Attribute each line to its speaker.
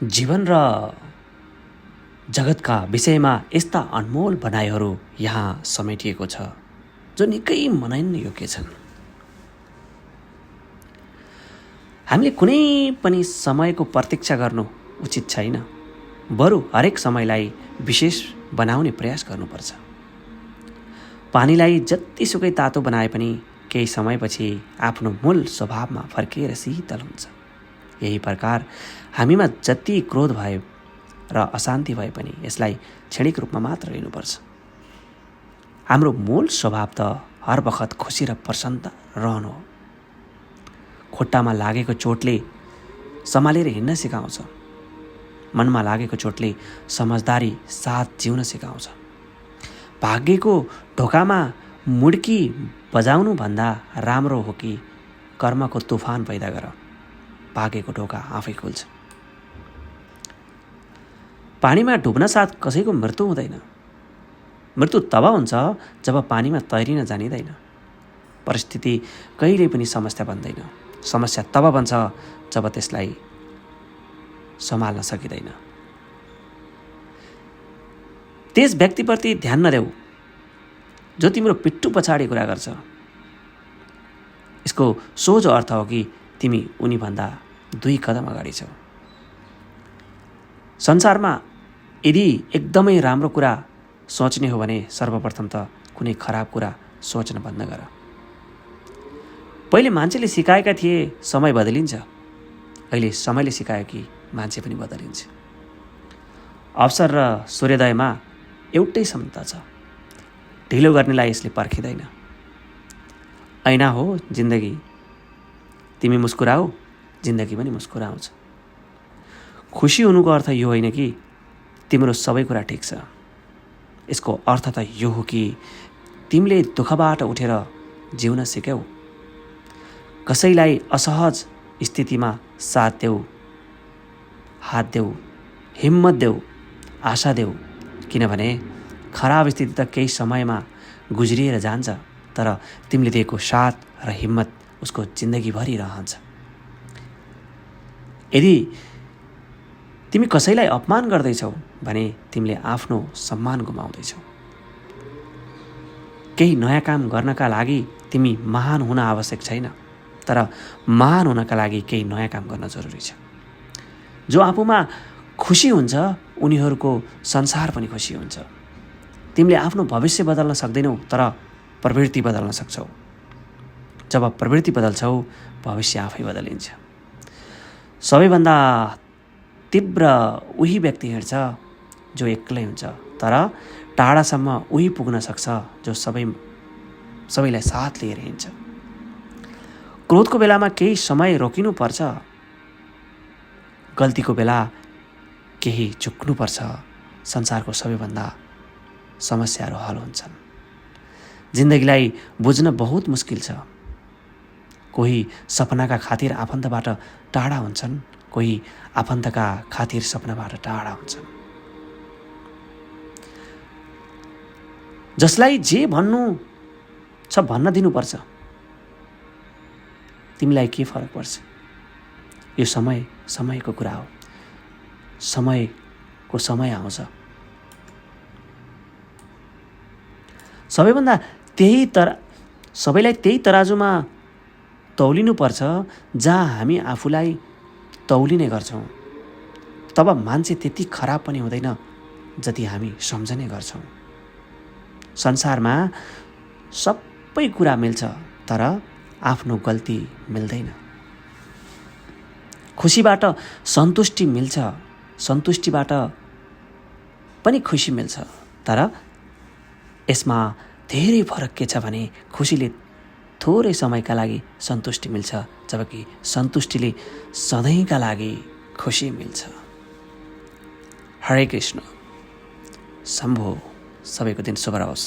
Speaker 1: जीवन र जगतका विषयमा यस्ता अनमोल भनाइहरू यहाँ समेटिएको छ जो निकै मनाइन योग्य छन्। हामीले कुनै पनि समयको प्रतीक्षा गर्नु उचित छैन, बरु हरेक समयलाई विशेष बनाउने प्रयास गर्नुपर्छ। पानीलाई जतिसुकै तातो बनाए पनि केही समयपछि आफ्नो मूल स्वभावमा फर्किएर शीतल हुन्छ। यही प्रकार हामीमा जति क्रोध भए र अशान्ति भए पनि यसलाई क्षणिक रूपमा मात्र लिनुपर्छ। हाम्रो मूल स्वभाव त हर बखत खुसी र प्रसन्न रहनु हो। खुट्टामा लागेको चोटले सम्हालेर हिँड्न सिकाउँछ। मनमा लागेको चोटले समझदारी साथ जिउन सिकाउँछ। भाग्यको ढोकामा मुड्की बजाउनु भन्दा राम्रो हो कि कर्मको तुफान पैदा गर, भाग्यको ढोका आफै खुल्छ। पानीमा डुब्न साथ कसैको मृत्यु हुँदैन। मृत्यु तब हुन्छ जब पानीमा तैरिन जानिँदैन। परिस्थिति कहिल्यै पनि समस्या बन्दैन। समस्या तब बन्छ जब त्यसलाई सम्हाल्न सकिँदैन। त्यस व्यक्तिप्रति ध्यान नदेऊ जो तिम्रो पिट्टु पछाडि कुरा गर्छ। यसको सोझो अर्थ हो कि तिमी उनीभन्दा 2 कदम अगाडि छौ। संसारमा यदि एकदमै राम्रो कुरा सोच्ने हो भने सर्वप्रथम त कुनै खराब कुरा सोच्न बन्द गर। पहिले मान्छेले सिकाएका थिए समय बदलिन्छ, अहिले समयले सिकायो कि मान्छे पनि बदलिन्छ। अवसर र सूर्योदयमा एउटै क्षमता छ। ढिलो गर्नेलाई यसले पर्खिँदैन। ऐना हो जिन्दगी, तिमी मुस्कुराऊ, जिन्दगी पनि मुस्कुराउँछ। खुसी हुनुको अर्थ यो होइन कि तिम्रो सबै कुरा ठिक छ। यसको अर्थ त यो हो कि तिमीले दुःखबाट उठेर जिउन सिक्यौ। कसैलाई असहज स्थितिमा साथ देऊ, हात देऊ, हिम्मत देऊ, आशा देऊ। किनभने खराब स्थिति त केही समयमा गुज्रिएर जान्छ, तर तिमीले दिएको साथ र हिम्मत उसको जिन्दगीभरि रहन्छ। यदि तिमी कसैलाई अपमान गर्दैछौ भने तिमीले आफ्नो सम्मान गुमाउँदैछौ। केही नयाँ काम गर्नका लागि तिमी महान हुन आवश्यक छैन, तर महान हुनका लागि केही नयाँ काम गर्न जरुरी छ। जो आफूमा खुसी हुन्छ उनीहरूको संसार पनि खुसी हुन्छ। तिमीले आफ्नो भविष्य बदल्न सक्दैनौ, तर प्रवृत्ति बदल्न सक्छौ। जब प्रवृत्ति बदल्छौ भविष्य आफै बदलिन्छ। सबैभन्दा तीव्र उही व्यक्ति हिँड्छ जो एक्लै हुन्छ, तर टाढासम्म उही पुग्न सक्छ जो सबैलाई साथ लिएर हिँड्छ। क्रोधको बेलामा केही समय रोकिनुपर्छ। गल्तीको बेला केही झुक्नुपर्छ। संसारको सबैभन्दा समस्याहरू हल हुन्छन्। जिन्दगीलाई बुझ्न बहुत मुस्किल छ। कोही सपनाका खातिर आफन्तबाट टाढा हुन्छन्, कोही आफन्तका खातिर सपनाबाट टाढा हुन्छन्। जसलाई जे भन्नु छ भन्न दिनुपर्छ। तिमीलाई के फरक पर्छ? यो समयको कुरा हो। समयको समय आउँछ। सबैलाई त्यही तराजुमा तौलिनुपर्छ जहाँ हामी आफूलाई तौलिने गर्छौँ। तब मान्छे त्यति खराब पनि हुँदैन जति हामी सम्झने गर्छौँ। संसारमा सबै कुरा मिल्छ, तर आफ्नो गल्ती मिल्दैन। खुसीबाट सन्तुष्टि मिल्छ, सन्तुष्टिबाट पनि खुसी मिल्छ, तर यसमा धेरै फरक के छ भने खुसीले थोरै समयका लागि सन्तुष्टि मिल्छ, जबकि सन्तुष्टिले सधैँका लागि खुसी मिल्छ। हरे कृष्ण। शम्भो। सबैको दिन शुभ रहोस्।